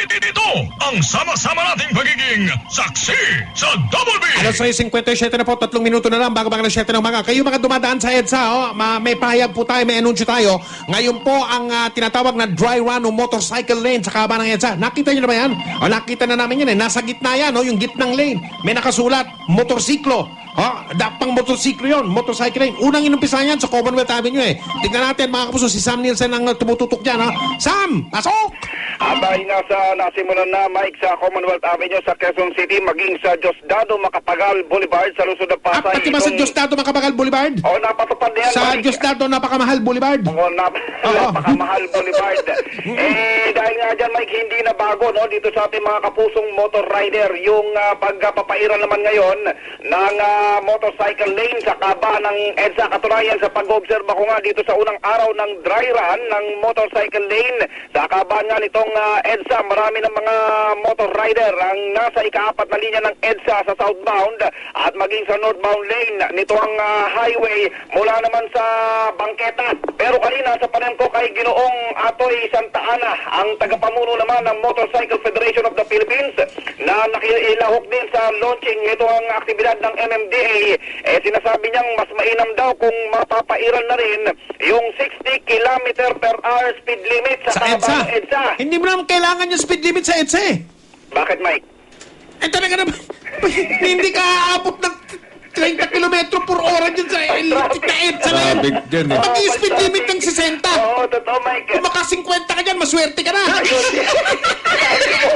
Dito ang sama-sama nating pagiging saksi sa Double B. Alas 6:57 na po, 3 minuto na lang bago mga 7 ng mga. Kayo mga dumadaan sa EDSA, may pahayag po tayo, may anunsyo tayo. Ngayon po ang tinatawag na dry run o motorcycle lane sa kaba ng EDSA. Nakita nyo na ba yan? O nakita na namin yan eh. Nasa gitna yan, yung gitnang lane. May nakasulat, motorsiklo. Pang motorsiklo yun, motorcycle lane. Unang inumpisahan yan sa Commonwealth Avenue eh. Tignan natin mga kapuso, si Sam Nielsen ang tumututok dyan ha. Sam, pasok! Dahil nasimulan na, Mike, sa Commonwealth Avenue sa Quezon City, maging sa Diosdado Macapagal Boulevard sa Luzon ng Pasay. Pati ba sa Diosdado Macapagal Boulevard? Oo, napatupad na yan. Sa Diosdado Napakamahal Boulevard? Oo, Napakamahal Boulevard. Dahil nga dyan, Mike, hindi na bago, no, dito sa ating mga kapusong motor rider, yung pagpapairan naman ngayon ng motorcycle lane sa kaba ng EDSA. Katunayan sa pag-obserba ko nga dito sa unang araw ng dry run ng motorcycle lane sa kaba nga nitong EDSA, marami ng mga motor rider ang nasa ika-4 na linya ng EDSA sa southbound at maging sa northbound lane nito ang highway mula naman sa Bangketa. Pero kanina sa panayam ko kay Ginoong Atoy Santa Ana, ang tagapamuno naman ng Motorcycle Federation of the Philippines na nakilahok din sa launching nito ang aktibidad ng MMDA, sinasabi niyang mas mainam daw kung mapapairan na rin yung 60 km per hour speed limit sa EDSA. Hindi mo naman kailangan yung speed limit sa EDSA eh. Bakit, Mike? Talaga naman, hindi ka aabot ng 30 km per hora dyan sa electric na EDSA na yan. Mag-i-speed limit ng 60. Oo, totoo, Mike. Kung maka 50 ka dyan, maswerte ka na.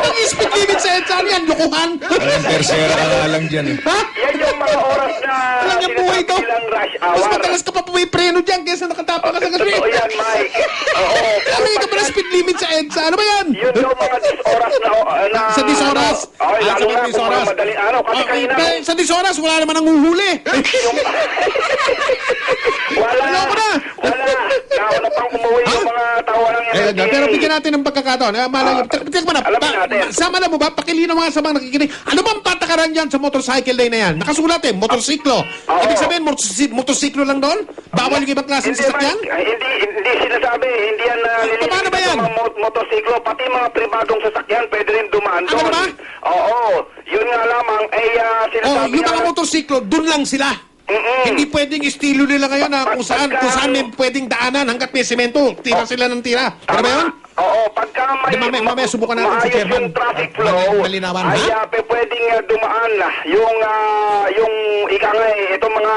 Mag-i-speed limit sa EDSA yan, lukuhan. Ang tersera ka nga lang dyan eh. Ha? Yan yung mga oras na alam niya buhay ito. Rush hour. Mas madalas ka pa pumipreno dyan kaysa nakatapa ka sa gaswerte. Totoo yan, Mike. Oo. Kaya ka pala speed limit sa EDSA. Ano ba yan? Yun yung mga 10 oras na... Sa 10 oras? Okay, lalo sa na 10 kung oras. mga madaling araw. Kasi kanina... Sa 10 oras, wala naman ang uhuli. Wala. Loko na. Wala. Nauna pang umuwi yung mga tawa ng MMDA. Pero bigyan natin ng pagkakataon. Sama na mo ba? Pakilinaw mga sa mga nakikinig. Ano bang patakaran dyan sa motorcycle lane na yan? Nakasulat eh, motorsiklo. Ibig sabihin, motorsiklo lang doon? Bawal yung ibang klaseng sasakyan? Hindi sinasabi. Hindi yan paano ba yan? Motorsiklo, pati mga pribadong sasakyan, pwede rin dumaan doon. Ano ba? Oo. Yun nga lamang, sinasabi yung mga motorsiklo, doon lang sila. Hindi pwedeng estilo nila ngayon na kung saan may pwedeng daanan hanggat may semento. Tira sila ng tira. Ano ba yun? Oo, pagka mamaya subukan natin sa chairman. Yung traffic flow, ay pwedeng dumaan yung itong mga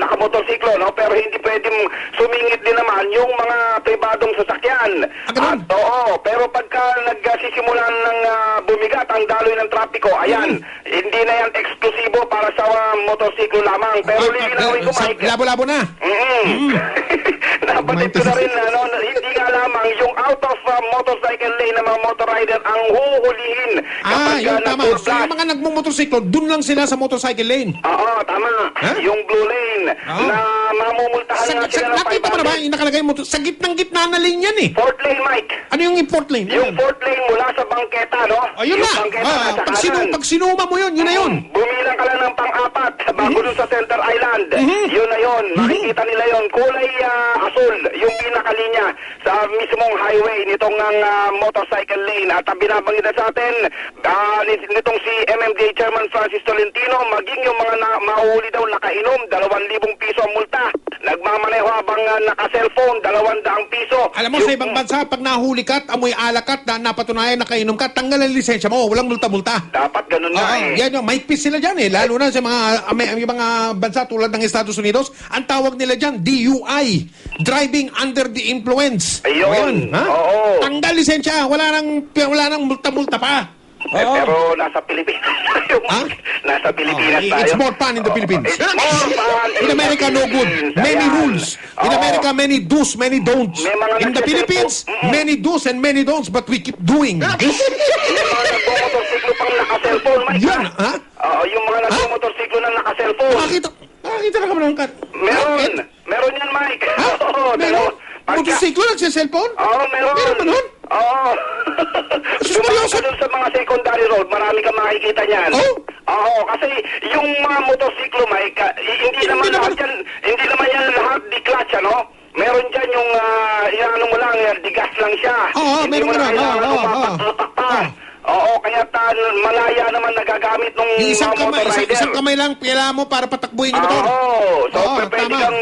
nakamotorsiklo, no? Pero hindi pwedeng sumingit din naman yung mga pribadong sasakyan. At oo, pero pagka nagsisimulan ng bumigat ang daloy ng trapiko, ayan, hindi na yan eksklusibo para sa motorsiklo lamang. Pero lilinawin ko, Mike. Labo-labo na. Napatid ko na rin, hindi nga lamang yung out of motorcycle lane ng mga motor rider ang huhulihin. Yung tama. So, yung mga nagmumotorsiklo, dun lang sila sa motorcycle lane. Oo, tama. Yung blue lane na mamumultahan na sila ng 500. Nakita mo na ba? Yung nakalagay mo, sa gitnang-gitna na lane yan eh. Fourth lane, Mike. Ano yung fourth lane? Yung fourth lane mula sa Bangketa, no? Ayun na. Pag sinuma mo yun, yun na yun. Bumilang ka lang ng pang-apat bago dun sa Center Island. Yun na yun. Makikita nila yun. Kulay asul, yung pinakalinya sa mismong highway nitong motorcycle lane. At binabanggit na sa atin nitong si MMDA Chairman Francis Tolentino, maging yung mga mahuli daw nakainom, 2,000 piso ang multa. Nagmamaneho habang naka-cellphone, 200 piso. Alam mo, sa ibang bansa, pag nahuli ka, amoy alakat, na napatunayan, nakainom ka, tanggal ang lisensya mo, walang multa-multa. Dapat ganun na eh. Yan yung, maikpis sila dyan eh. Lalo na sa mga bansa tulad ng Estados Unidos, ang tawag nila dyan, DUI. Driving under the influence. Ayun. Oo. Tanggal lisensya, wala nang multa-multa pa. Pero nasa Pilipinas tayo. Nasa Pilipinas tayo. It's more fun in the Philippines. It's more fun in America, no good. Many rules. In America, many do's, many don'ts. In the Philippines, many do's and many don'ts, but we keep doing. Yung mga nagmomotorsiklo pang naka-cellphone, Mike. Yan, ha? Yung mga nagmomotorsiklo na naka-cellphone. Nakakita na ka ba ng kat? Meron yan, Mike. Meron? Motorsiklo nagsa-cellphone? Oo, meron. Meron ba nun? Oo. Sumayon ka dun sa mga secondary road, marami kang makikita niyan. Oo, kasi yung mga motorsiklo, Mike, hindi naman yan lahat di clutch, ano? Meron dyan yung, ano mo lang, di gas lang siya. Oo, meron. malaya naman nagagamit ng Yung isang mga motor rider. isang kamay lang pila mo para patakbuhin yung motor. Oo. So, Oo, pwede tama. kang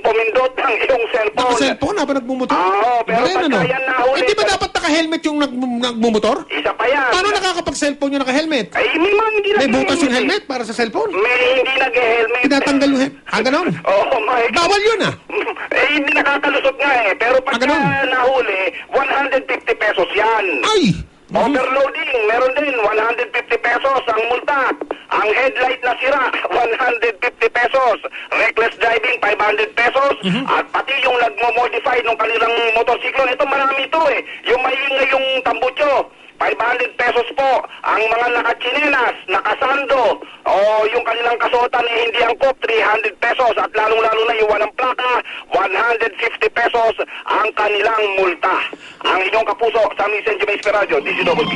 pumindot ng iyong cellphone. Naka-cellphone habang nagmumotor? Oo, pero Galing, pagka yan nahuli- Eh, di ba dapat naka-helmet yung nagmumotor? Isa pa yan. Paano nakakapag-cellphone yung naka-helmet? Ay, may mga hindi May nag-helmet butas yung eh. helmet para sa cellphone? May hindi nag-helmet. Tinatanggal yung helmet. Ah, ganon? Oo, my Bawal yun ah. Eh, hindi nakakalusot nga eh. Pero pagka ganun. nahuli, 150 pesos yan. Ay! Overloading, meron din, 150 pesos ang multa. Ang headlight na sira, 150 pesos. Reckless driving, 500 pesos. At pati yung nagmo-modify ng kanilang motorsiklo, ito marami ito eh. Yung maingay yung tambutso, 500 pesos po. Ang mga nakachinelas, nakasando, o yung kanilang kasuotan eh, hindi angkop, 300 pesos. At lalong-lalo na yung walang plaka, 150 pesos ang kanilang multa. Ang inyong kapuso sa Miss Enjo May Esperadio, DCWB.